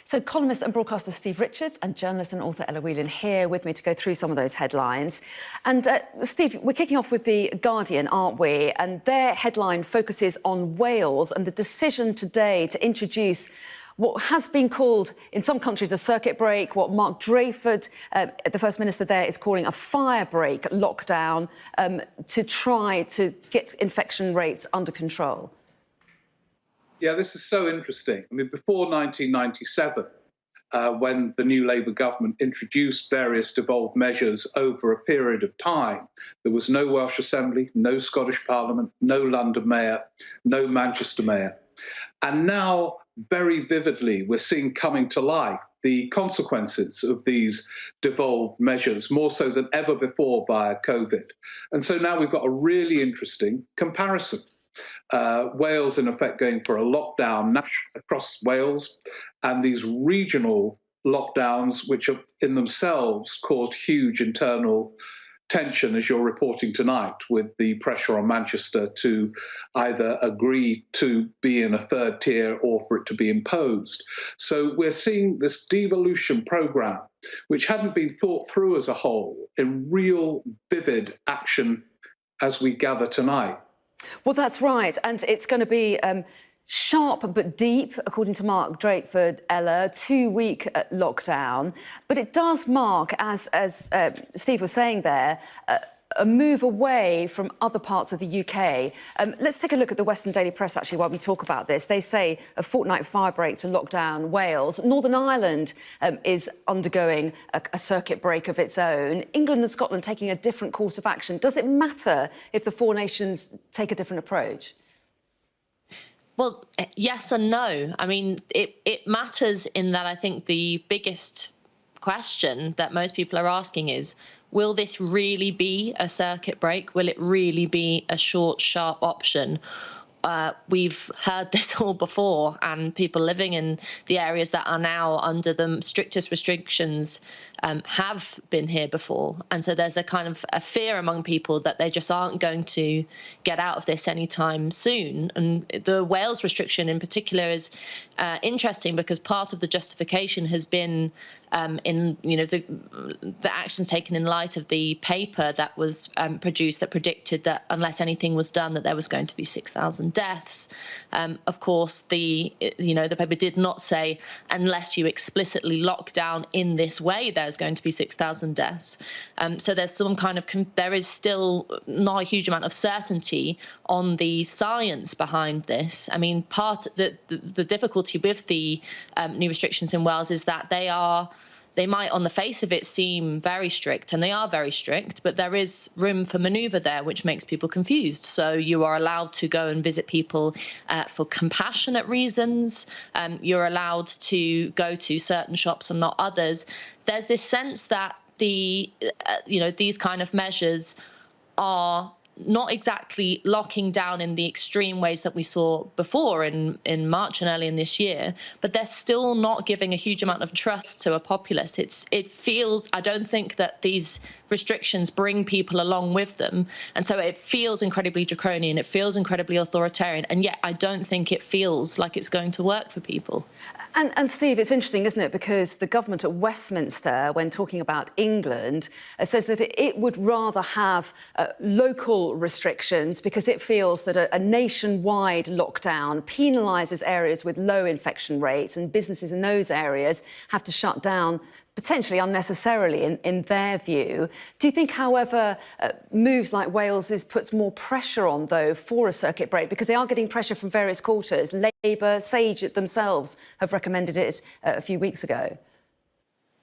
So columnist and broadcaster Steve Richards and journalist and author Ella Whelan here with me to go through some of those headlines. And Steve, we're kicking off with The Guardian, aren't we? And their headline focuses on Wales and the decision today to introduce what has been called in some countries a circuit break, what Mark Drakeford, the First Minister there, is calling a fire break lockdown to try to get infection rates under control. Yeah, this is so interesting. I mean, before 1997, when the new Labour government introduced various devolved measures over a period of time, there was no Welsh Assembly, no Scottish Parliament, no London Mayor, no Manchester Mayor. And now, very vividly, we're seeing coming to life the consequences of these devolved measures, more so than ever before via COVID. And so now we've got a really interesting comparison. Wales, in effect, going for a lockdown across Wales, and these regional lockdowns, which have in themselves caused huge internal tension, as you're reporting tonight, with the pressure on Manchester to either agree to be in a third tier or for it to be imposed. So we're seeing this devolution programme, which hadn't been thought through as a whole, in real vivid action as we gather tonight. Well, that's right. And it's going to be sharp but deep, according to Mark Drakeford, Ella, 2-week lockdown. But it does mark, as Steve was saying there, a move away from other parts of the UK. Let's take a look at the Western Daily Press, actually, while we talk about this. They say a fortnight fire break to lock down Wales. Northern Ireland is undergoing a circuit break of its own. England and Scotland taking a different course of action. Does it matter if the four nations take a different approach? Well, yes and no. I mean, it matters in that I think the biggest question that most people are asking is, will this really be a circuit break? Will it really be a short, sharp option? We've heard this all before, and people living in the areas that are now under the strictest restrictions have been here before. And so there's a kind of a fear among people that they just aren't going to get out of this anytime soon. And the Wales restriction in particular is interesting because part of the justification has been in the actions taken in light of the paper that was produced that predicted that unless anything was done, that there was going to be 6,000 deaths. Of course, the paper did not say unless you explicitly lock down in this way, there's going to be 6,000 deaths. So there's some kind of there is still not a huge amount of certainty on the science behind this. I mean, the difficulty with the new restrictions in Wales is that they might, on the face of it, seem very strict, and they are very strict, but there is room for manoeuvre there, which makes people confused. So you are allowed to go and visit people for compassionate reasons. You're allowed to go to certain shops and not others. There's this sense that these kind of measures are not exactly locking down in the extreme ways that we saw before in March and early in this year, but they're still not giving a huge amount of trust to a populace. I don't think that these restrictions bring people along with them. And so it feels incredibly draconian, it feels incredibly authoritarian, and yet I don't think it feels like it's going to work for people. And Steve, it's interesting, isn't it? Because the government at Westminster, when talking about England, says that it would rather have local restrictions because it feels that a nationwide lockdown penalises areas with low infection rates, and businesses in those areas have to shut down potentially unnecessarily in their view. Do you think, however, moves like Wales's puts more pressure on, though, for a circuit break? Because they are getting pressure from various quarters. Labour, Sage themselves have recommended it a few weeks ago.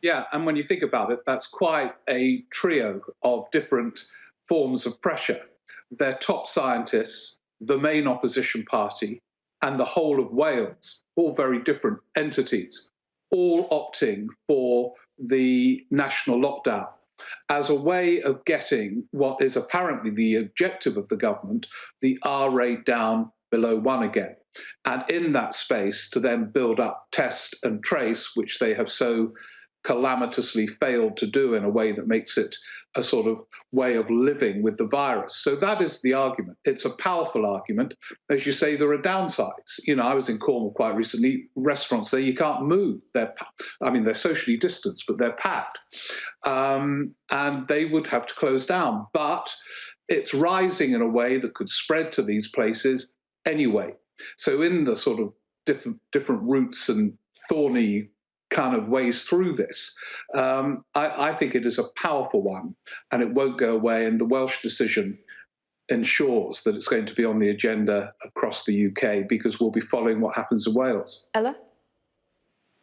Yeah, and when you think about it, that's quite a trio of different forms of pressure. Their top scientists, the main opposition party, and the whole of Wales, all very different entities, all opting for the national lockdown as a way of getting what is apparently the objective of the government, the R rate down below 1 again. And in that space to then build up test and trace, which they have so calamitously failed to do in a way that makes it a sort of way of living with the virus. So that is the argument. It's a powerful argument. As you say, there are downsides. I was in Cornwall quite recently. Restaurants there, you can't move. They're socially distanced, but they're packed. And they would have to close down. But it's rising in a way that could spread to these places anyway. So in the sort of different routes and thorny kind of ways through this, I think it is a powerful one, and it won't go away. And the Welsh decision ensures that it's going to be on the agenda across the UK, because we'll be following what happens in Wales. Ella?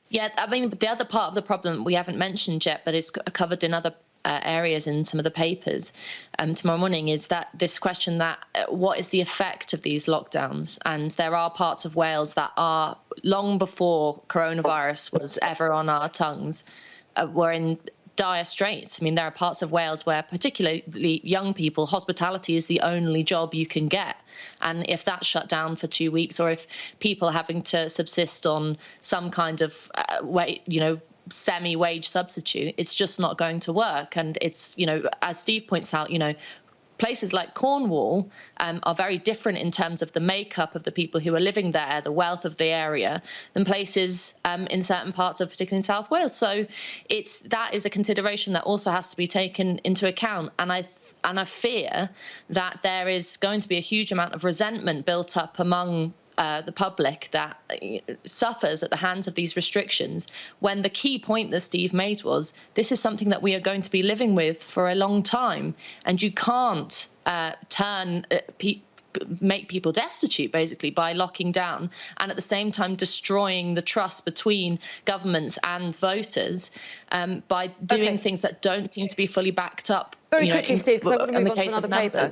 Yeah, I mean, the other part of the problem we haven't mentioned yet, but is covered in other areas in some of the papers tomorrow morning, is that this question that what is the effect of these lockdowns? And there are parts of Wales that are, long before coronavirus was ever on our tongues, were in dire straits. I mean, there are parts of Wales where, particularly young people, hospitality is the only job you can get. And if that's shut down for 2 weeks, or if people are having to subsist on some kind of semi-wage substitute, it's just not going to work. And it's, as Steve points out, places like Cornwall are very different in terms of the makeup of the people who are living there, the wealth of the area, than places in certain parts of, particularly in South Wales. So that is a consideration that also has to be taken into account. And I fear that there is going to be a huge amount of resentment built up among the public that suffers at the hands of these restrictions, when the key point that Steve made was, this is something that we are going to be living with for a long time, and you can't make people destitute, basically, by locking down and at the same time destroying the trust between governments and voters by doing things that don't seem to be fully backed up. Very quickly, Steve, because I want to move on to another paper.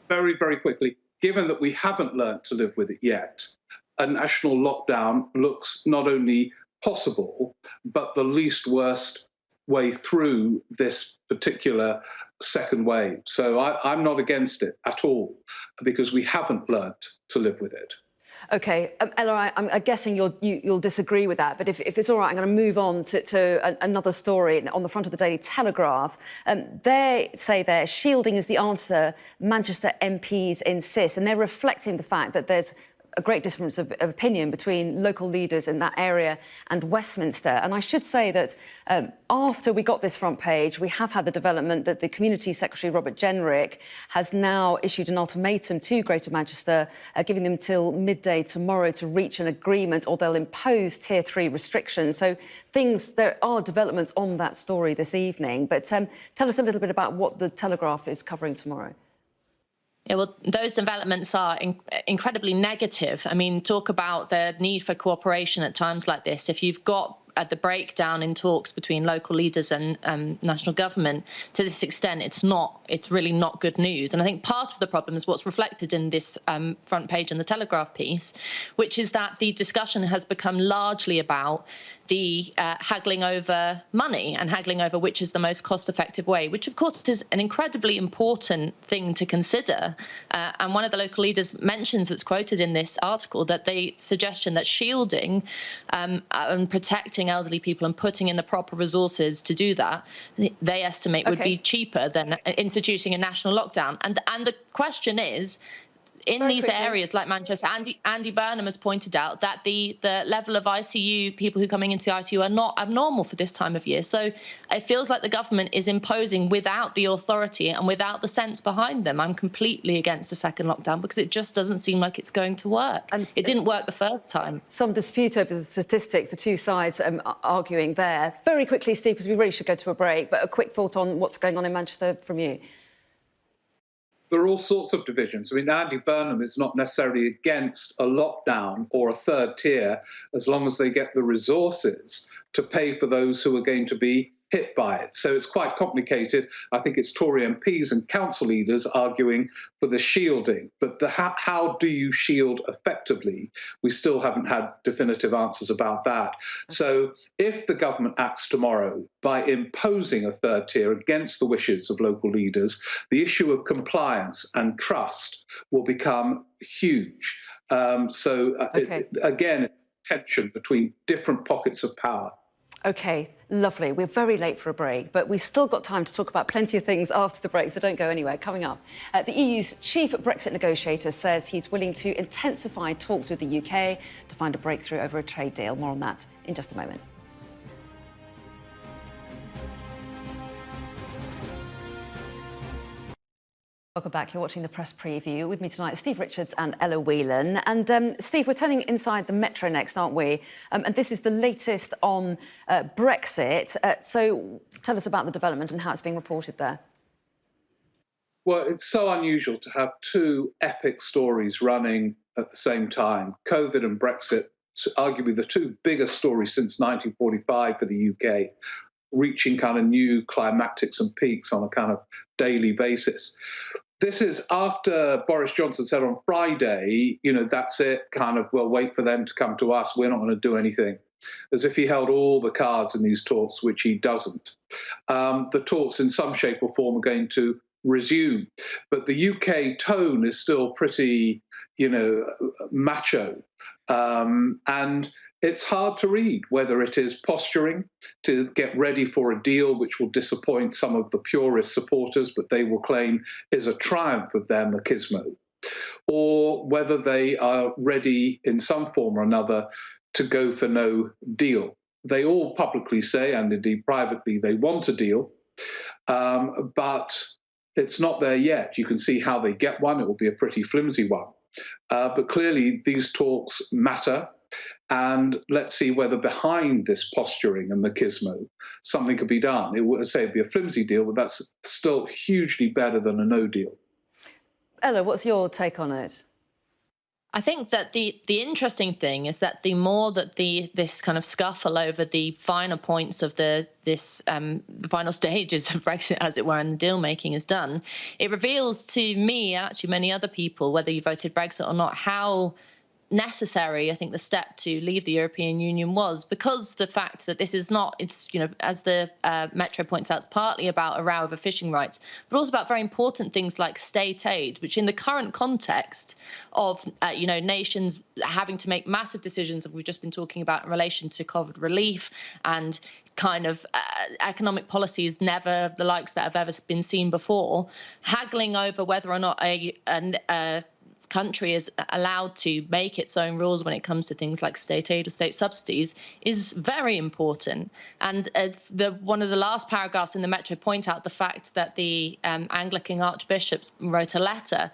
Very, very quickly. Given that we haven't learnt to live with it yet, a national lockdown looks not only possible, but the least worst way through this particular second wave. So I'm not against it at all, because we haven't learnt to live with it. OK, Ella, I'm guessing you'll disagree with that, but if it's all right, I'm going to move on to another story on the front of the Daily Telegraph. They say there, shielding is the answer, Manchester MPs insist, and they're reflecting the fact that there's a great difference of opinion between local leaders in that area and Westminster. And I should say that after we got this front page, we have had the development that the Community Secretary, Robert Jenrick, has now issued an ultimatum to Greater Manchester, giving them till midday tomorrow to reach an agreement, or they'll impose Tier 3 restrictions. So there are developments on that story this evening. But tell us a little bit about what the Telegraph is covering tomorrow. Yeah, well, those developments are incredibly negative. I mean, talk about the need for cooperation at times like this. If you've got the breakdown in talks between local leaders and national government to this extent, it's really not good news. And I think part of the problem is what's reflected in this front page in the Telegraph piece, which is that the discussion has become largely about the haggling over money and haggling over which is the most cost-effective way, which of course is an incredibly important thing to consider. And one of the local leaders mentions, that's quoted in this article, that the suggestion that shielding and protecting elderly people and putting in the proper resources to do that, they estimate would be cheaper than instituting a national lockdown. And the question is, in these areas like Manchester, Andy Burnham has pointed out that the level of ICU, people who are coming into the ICU, are not abnormal for this time of year. So it feels like the government is imposing without the authority and without the sense behind them. I'm completely against the second lockdown because it just doesn't seem like it's going to work. And it didn't work the first time. Some dispute over the statistics, the two sides arguing there. Very quickly, Steve, because we really should go to a break, but a quick thought on what's going on in Manchester from you. There are all sorts of divisions. I mean, Andy Burnham is not necessarily against a lockdown or a third tier, as long as they get the resources to pay for those who are going to be hit by it. So it's quite complicated. I think it's Tory MPs and council leaders arguing for the shielding. But how do you shield effectively? We still haven't had definitive answers about that. So if the government acts tomorrow by imposing a third tier against the wishes of local leaders, the issue of compliance and trust will become huge. Again, it's tension between different pockets of power. OK, lovely. We're very late for a break, but we've still got time to talk about plenty of things after the break, so don't go anywhere. Coming up, the EU's chief Brexit negotiator says he's willing to intensify talks with the UK to find a breakthrough over a trade deal. More on that in just a moment. Welcome back. You're watching the press preview. With me tonight, Steve Richards and Ella Whelan. And Steve, we're turning inside the Metro next, aren't we? And this is the latest on Brexit. So tell us about the development and how it's being reported there. Well, it's so unusual to have two epic stories running at the same time. COVID and Brexit, arguably the two biggest stories since 1945 for the UK, reaching kind of new climactics and peaks on a kind of daily basis. This is after Boris Johnson said on Friday, you know, that's it, kind of, we'll wait for them to come to us. We're not going to do anything. As if he held all the cards in these talks, which he doesn't. The talks in some shape or form are going to resume. But the UK tone is still pretty, you know, macho. And it's hard to read whether it is posturing to get ready for a deal which will disappoint some of the purist supporters, but they will claim is a triumph of their machismo, or whether they are ready in some form or another to go for no deal. They all publicly say, and indeed privately, they want a deal, but it's not there yet. You can see how they get one. It will be a pretty flimsy one. But clearly these talks matter. And let's see whether behind this posturing and machismo, something could be done. It would say it'd be a flimsy deal, but that's still hugely better than a no deal. Ella, what's your take on it? I think that the interesting thing is that the more that this kind of scuffle over the final points of the final stages of Brexit, as it were, and the deal making is done, it reveals to me and actually many other people, whether you voted Brexit or not, how necessary I think the step to leave the European Union was, because the fact that this is not, it's, you know, as the Metro points out, it's partly about a row over fishing rights, but also about very important things like state aid, which in the current context of, you know, nations having to make massive decisions that we've just been talking about in relation to COVID relief and kind of economic policies never the likes that have ever been seen before, haggling over whether or not a country is allowed to make its own rules when it comes to things like state aid or state subsidies is very important. And one of the last paragraphs in the Metro point out the fact that the Anglican archbishops wrote a letter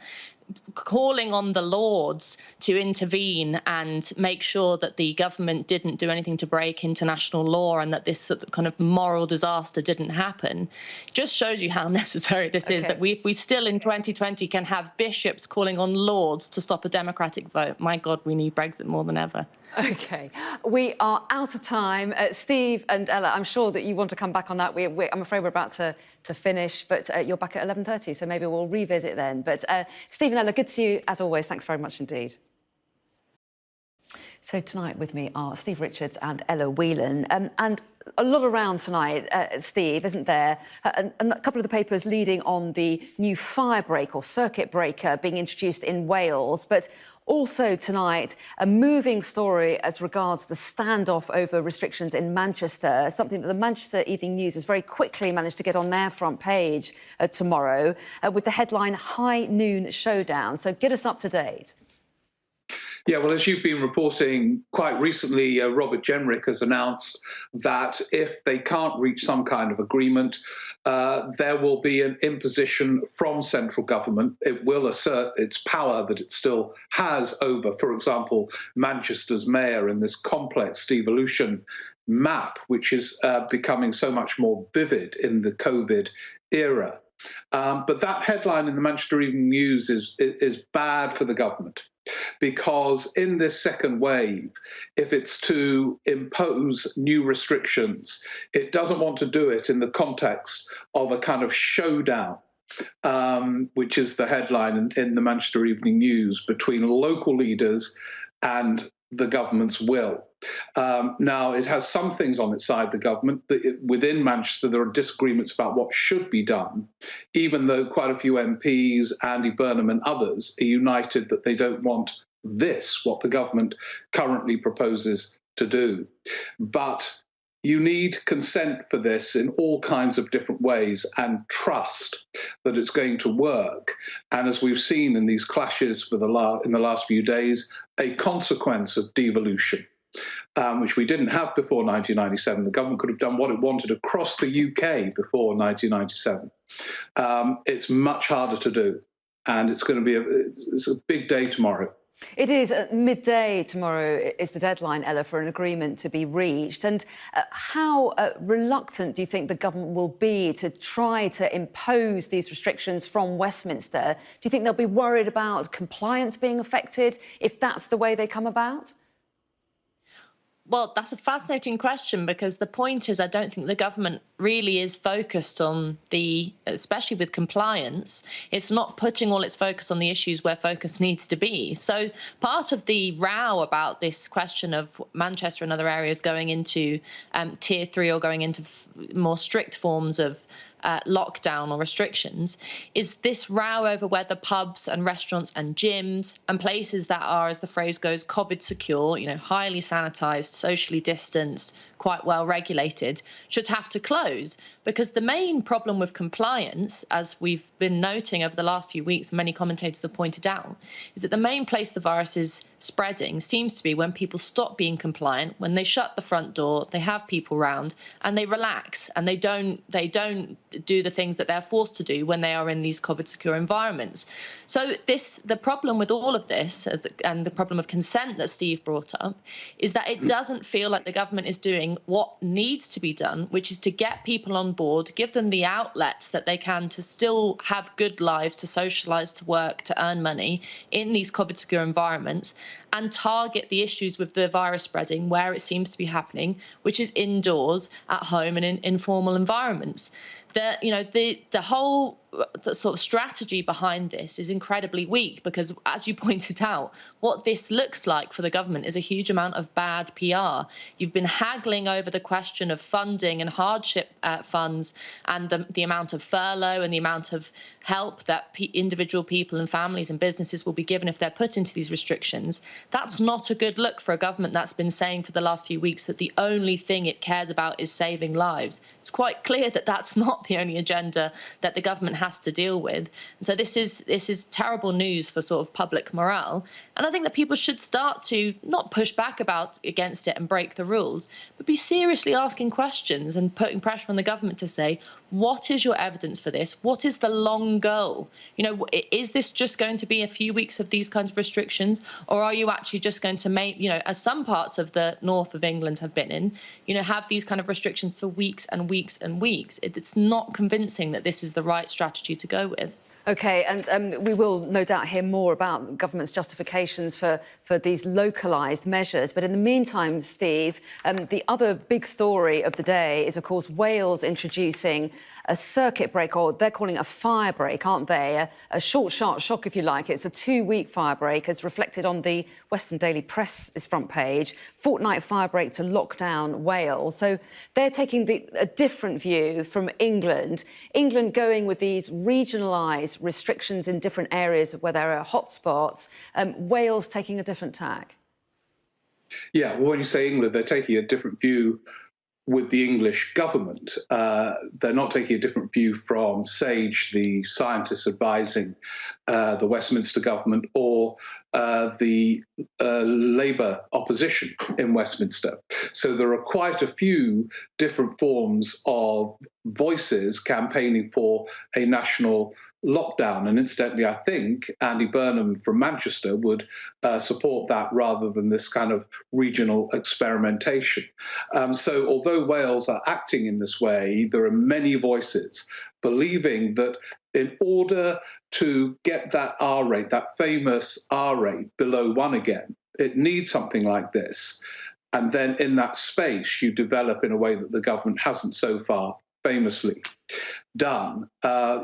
calling on the Lords to intervene and make sure that the government didn't do anything to break international law and that this kind of moral disaster didn't happen. Just shows you how necessary this is, that we still in 2020 can have bishops calling on Lords to stop a democratic vote. My God, we need Brexit more than ever. OK, we are out of time. Steve and Ella, I'm sure that you want to come back on that. I'm afraid we're about to finish, but you're back at 11:30, so maybe we'll revisit then. But Steve and Ella, good to see you as always. Thanks very much indeed. So tonight with me are Steve Richards and Ella Whelan. And a lot around tonight, Steve, isn't there? And a couple of the papers leading on the new fire break or circuit breaker being introduced in Wales. But also tonight, a moving story as regards the standoff over restrictions in Manchester, something that the Manchester Evening News has very quickly managed to get on their front page tomorrow with the headline High Noon Showdown. So get us up to date. Yeah, well, as you've been reporting quite recently, Robert Jenrick has announced that if they can't reach some kind of agreement, there will be an imposition from central government. It will assert its power that it still has over, for example, Manchester's mayor in this complex devolution map, which is becoming so much more vivid in the COVID era. But that headline in the Manchester Evening News is bad for the government, because in this second wave, if it's to impose new restrictions, it doesn't want to do it in the context of a kind of showdown, which is the headline in the Manchester Evening News, between local leaders and the government's will. Now, it has some things on its side, the government. Within Manchester, there are disagreements about what should be done, even though quite a few MPs, Andy Burnham and others, are united that they don't want this, what the government currently proposes to do. But you need consent for this in all kinds of different ways and trust that it's going to work. And as we've seen in these clashes in the last few days, a consequence of devolution, which we didn't have before 1997. The government could have done what it wanted across the UK before 1997. It's much harder to do, and it's going to be it's a big day tomorrow. It is. At midday tomorrow is the deadline, Ella, for an agreement to be reached. And how reluctant do you think the government will be to try to impose these restrictions from Westminster? Do you think they'll be worried about compliance being affected if that's the way they come about? Well, that's a fascinating question, because the point is, I don't think the government really is focused on especially with compliance, it's not putting all its focus on the issues where focus needs to be. So part of the row about this question of Manchester and other areas going into tier 3 or going into more strict forms of lockdown or restrictions is this row over whether pubs and restaurants and gyms and places that are, as the phrase goes, COVID secure, highly sanitized, socially distanced, quite well regulated, should have to close. Because the main problem with compliance, as we've been noting over the last few weeks, many commentators have pointed out, is that the main place the virus is spreading seems to be when people stop being compliant, when they shut the front door, they have people round, and they relax, and they don't do the things that they're forced to do when they are in these COVID secure environments. So the problem with all of this, and the problem of consent that Steve brought up, is that it doesn't feel like the government is doing what needs to be done, which is to get people on board, give them the outlets that they can to still have good lives, to socialise, to work, to earn money in these COVID secure environments, and target the issues with the virus spreading where it seems to be happening, which is indoors, at home, and in informal environments. The whole sort of strategy behind this is incredibly weak, because, as you pointed out, what this looks like for the government is a huge amount of bad PR. You've been haggling over the question of funding and hardship funds, and the amount of furlough and the amount of help that individual people and families and businesses will be given if they're put into these restrictions. That's not a good look for a government that's been saying for the last few weeks that the only thing it cares about is saving lives. It's quite clear that that's not the only agenda that the government has to deal with. And so this is terrible news for sort of public morale. And I think that people should start to not push back against it and break the rules, but be seriously asking questions and putting pressure on the government to say, what is your evidence for this? What is the long goal? Is this just going to be a few weeks of these kinds of restrictions, or are you actually just going to make, as some parts of the north of England have been in, have these kind of restrictions for weeks and weeks and weeks? It's not convincing that this is the right strategy to go with. OK, and we will no doubt hear more about government's justifications for these localised measures. But in the meantime, Steve, the other big story of the day is, of course, Wales introducing a circuit break, or they're calling it a fire break, aren't they? A short, sharp shock, if you like. It's a 2-week fire break, as reflected on the Western Daily Press's front page. Fortnight fire break to lock down Wales. So they're taking a different view from England. England going with these regionalised restrictions in different areas where there are hotspots. Wales taking a different tack. Yeah, well, when you say England, they're taking a different view with the English government. They're not taking a different view from SAGE, the scientists advising the Westminster government, or the Labour opposition in Westminster. So there are quite a few different forms of voices campaigning for a national lockdown. And incidentally, I think Andy Burnham from Manchester would support that rather than this kind of regional experimentation. So although Wales are acting in this way, there are many voices believing that in order to get that R rate, that famous R rate, below 1 again, it needs something like this. And then in that space, you develop in a way that the government hasn't so far famously done,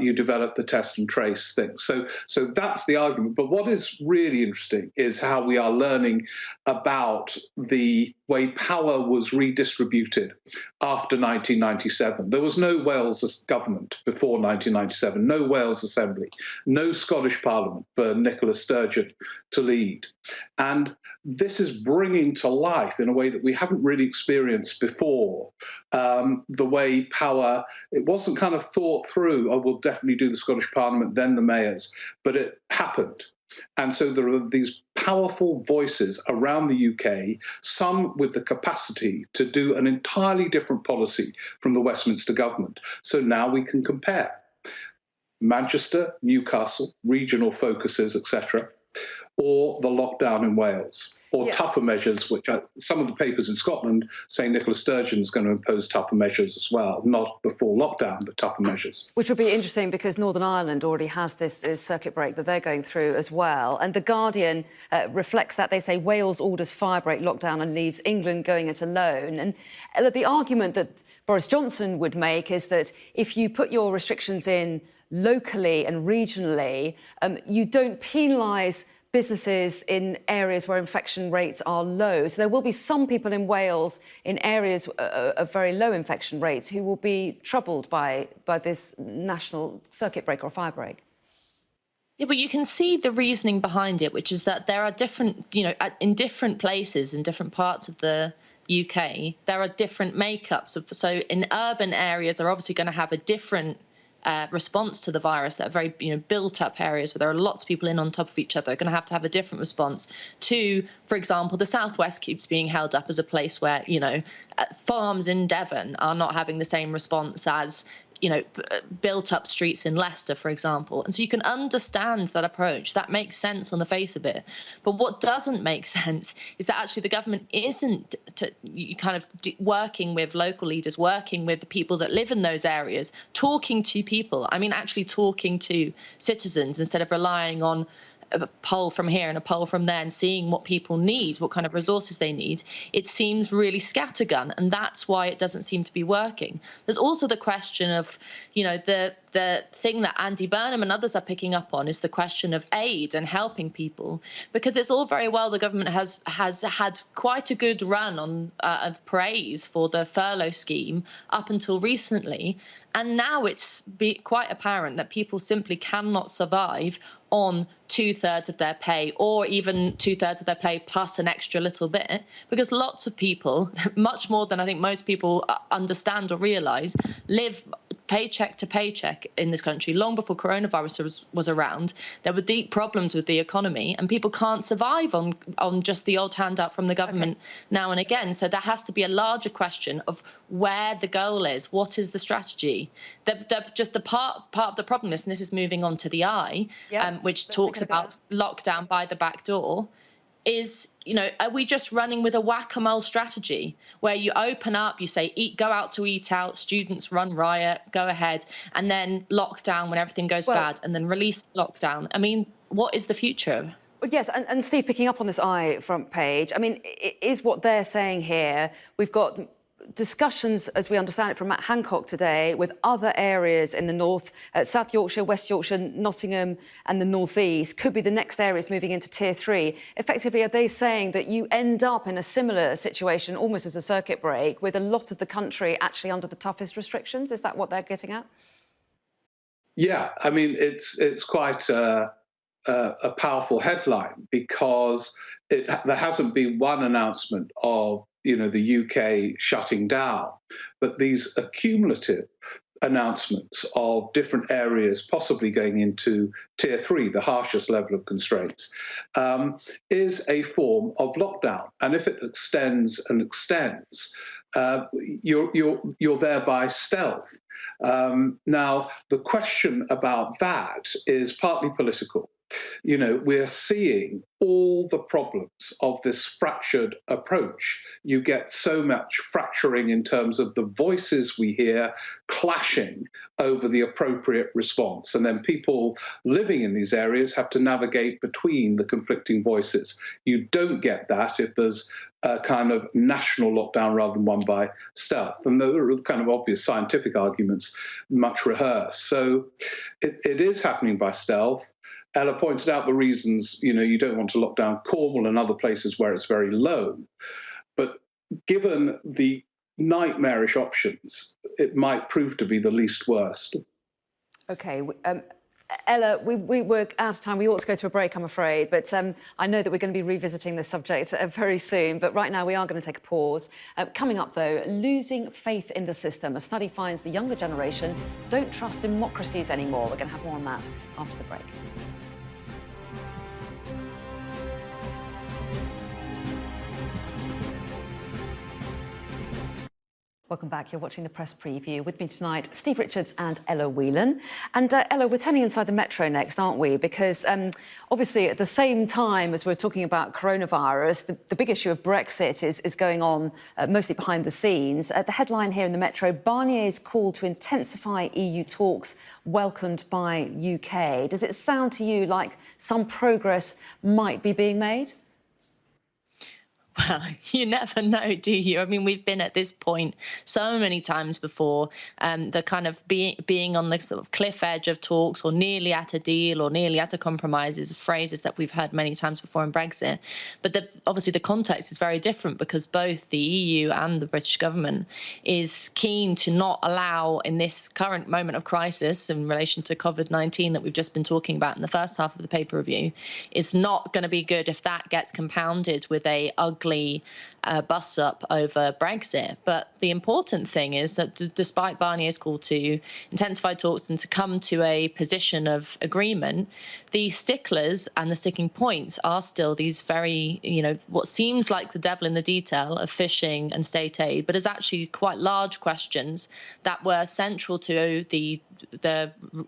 you develop the test and trace thing. So that's the argument. But what is really interesting is how we are learning about the way power was redistributed after 1997. There was no Wales government before 1997, no Wales Assembly, no Scottish Parliament for Nicola Sturgeon to lead. And this is bringing to life, in a way that we haven't really experienced before, the way power, it wasn't kind of thought through, oh, we'll definitely do the Scottish Parliament, then the mayors, but it happened. And so there are these powerful voices around the UK, some with the capacity to do an entirely different policy from the Westminster government. So now we can compare Manchester, Newcastle, regional focuses, etc., or the lockdown in Wales, or tougher measures, which some of the papers in Scotland say Nicola Sturgeon is going to impose tougher measures as well, not the full lockdown, but tougher measures. Which will be interesting because Northern Ireland already has this circuit break that they're going through as well. And The Guardian reflects that. They say Wales orders firebreak lockdown and leaves England going it alone. And the argument that Boris Johnson would make is that if you put your restrictions in locally and regionally, you don't penalise businesses in areas where infection rates are low. So there will be some people in Wales in areas of very low infection rates who will be troubled by this national circuit break or fire break. Yeah, but you can see the reasoning behind it, which is that there are different, in different places, in different parts of the UK, there are different makeups. So in urban areas, they're obviously going to have a different response to the virus, that are very built up areas where there are lots of people in on top of each other, are going to have a different response to, for example, the southwest keeps being held up as a place where farms in Devon are not having the same response as built up streets in Leicester, for example. And so you can understand that approach. That makes sense on the face of it. But what doesn't make sense is that actually the government isn't working with local leaders, working with the people that live in those areas, talking to people. I mean, actually talking to citizens instead of relying on a poll from here and a poll from there and seeing what people need, what kind of resources they need. It seems really scattergun, and that's why it doesn't seem to be working. There's also the question of, the thing that Andy Burnham and others are picking up on is the question of aid and helping people, because it's all very well the government has had quite a good run of praise for the furlough scheme up until recently, and now it's quite apparent that people simply cannot survive on 2/3 of their pay, or even 2/3 of their pay plus an extra little bit, because lots of people, much more than I think most people understand or realise, live paycheck to paycheck in this country. Long before coronavirus was around, there were deep problems with the economy, and people can't survive on just the odd handout from the government now and again. So there has to be a larger question of where the goal is. What is the strategy? Just the part of the problem is, and this is moving on to the eye, which talks about lockdown by the back door, is, are we just running with a whack-a-mole strategy where you open up, you say, go out to eat out, students run riot, go ahead, and then lockdown when everything goes bad, and then release lockdown? I mean, what is the future? Yes, and Steve, picking up on this eye front page, I mean, is what they're saying here, we've got discussions, as we understand it from Matt Hancock today, with other areas in the north, South Yorkshire, West Yorkshire, Nottingham and the North East could be the next areas moving into Tier 3. Effectively, are they saying that you end up in a similar situation, almost as a circuit break, with a lot of the country actually under the toughest restrictions? Is that what they're getting at? Yeah, I mean, it's quite a powerful headline, because there hasn't been one announcement of the UK shutting down, but these accumulative announcements of different areas possibly going into Tier 3, the harshest level of constraints, is a form of lockdown. And if it extends and extends, you're there by stealth. Now, the question about that is partly political. We're seeing all the problems of this fractured approach. You get so much fracturing in terms of the voices we hear clashing over the appropriate response. And then people living in these areas have to navigate between the conflicting voices. You don't get that if there's a kind of national lockdown rather than one by stealth. And there are kind of obvious scientific arguments, much rehearsed. So it is happening by stealth. Ella pointed out the reasons, you don't want to lock down Cornwall and other places where it's very low. But given the nightmarish options, it might prove to be the least worst. OK. Ella, we're out of time. We ought to go to a break, I'm afraid. But I know that we're going to be revisiting this subject very soon. But right now, we are going to take a pause. Coming up, though, losing faith in the system. A study finds the younger generation don't trust democracies anymore. We're going to have more on that after the break. Welcome back. You're watching the Press Preview. With me tonight, Steve Richards and Ella Whelan. And Ella, we're turning inside the Metro next, aren't we? Because obviously, at the same time as we're talking about coronavirus, the big issue of Brexit is going on mostly behind the scenes. The headline here in the Metro, Barnier's call to intensify EU talks welcomed by UK. Does it sound to you like some progress might be being made? Well, you never know, do you? I mean, we've been at this point so many times before, the kind of being on the sort of cliff edge of talks or nearly at a deal or nearly at a compromise is phrases that we've heard many times before in Brexit. But obviously the context is very different because both the EU and the British government is keen to not allow, in this current moment of crisis in relation to COVID-19 that we've just been talking about in the first half of the paper review, it's not going to be good if that gets compounded with a ugly bust up over Brexit. But the important thing is that despite Barnier's call to intensify talks and to come to a position of agreement, the sticklers and the sticking points are still these very, what seems like the devil in the detail of fishing and state aid, but is actually quite large questions that were central to the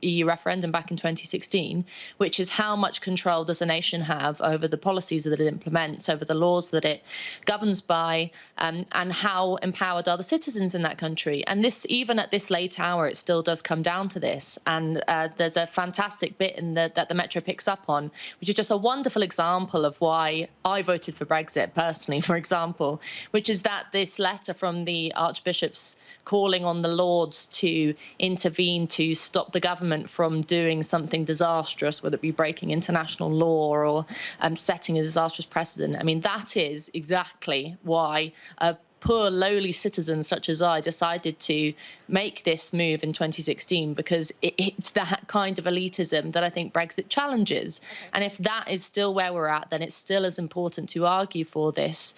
EU referendum back in 2016, which is how much control does a nation have over the policies that it implements, over the laws that it governs by, and how empowered are the citizens in that country. And this, even at this late hour, it still does come down to this. And there's a fantastic bit that the Metro picks up on, which is just a wonderful example of why I voted for Brexit personally, for example, which is that this letter from the archbishops calling on the Lords to intervene to stop the government from doing something disastrous, whether it be breaking international law or setting a disastrous precedent. I mean, that is exactly why a poor, lowly citizen such as I decided to make this move in 2016, because it's that kind of elitism that I think Brexit challenges. Okay. And if that is still where we're at, then it's still as important to argue for this,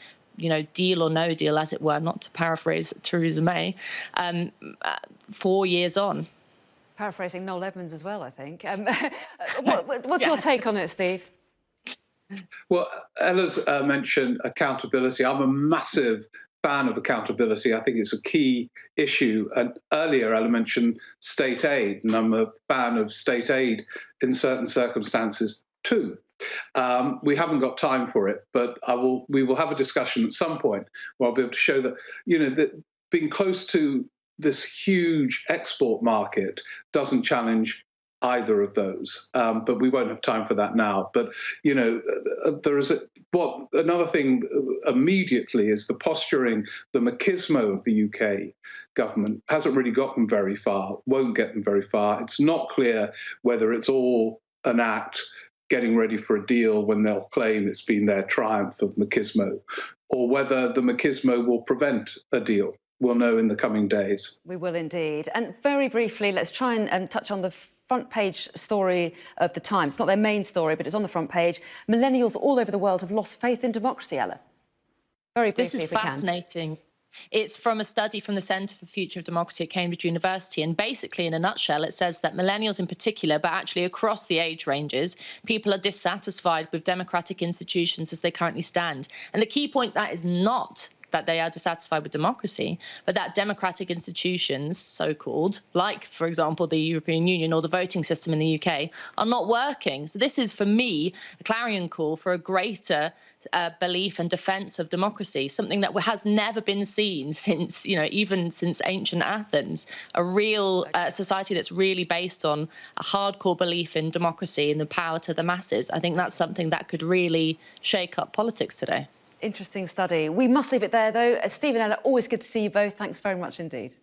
deal or no deal, as it were, not to paraphrase Theresa May, 4 years on. Paraphrasing Noel Edmonds as well, I think. What's your take on it, Steve? Well, Ella's mentioned accountability. I'm a massive fan of accountability. I think it's a key issue. And earlier, Ella mentioned state aid, and I'm a fan of state aid in certain circumstances too. We haven't got time for it, but we will have a discussion at some point where I'll be able to show that, that being close to this huge export market doesn't challenge either of those, but we won't have time for that now. But there is another thing immediately is the posturing. The machismo of the UK government hasn't really got them very far, won't get them very far. It's not clear whether it's all an act getting ready for a deal when they'll claim it's been their triumph of machismo, or whether the machismo will prevent a deal. We'll know in the coming days. We will indeed. And very briefly, let's try and touch on the front page story of the Times. It's not their main story, but it's on the front page. Millennials all over the world have lost faith in democracy, Ella. Very briefly, if we can. This is fascinating. It's from a study from the Centre for the Future of Democracy at Cambridge University. And basically, in a nutshell, it says that millennials in particular, but actually across the age ranges, people are dissatisfied with democratic institutions as they currently stand. And the key point, that is not that they are dissatisfied with democracy, but that democratic institutions, so-called, like, for example, the European Union or the voting system in the UK, are not working. So this is, for me, a clarion call for a greater belief and defence of democracy, something that has never been seen since, even since ancient Athens, a real society that's really based on a hardcore belief in democracy and the power to the masses. I think that's something that could really shake up politics today. Interesting study. We must leave it there, though. Steve and Ella, always good to see you both. Thanks very much indeed.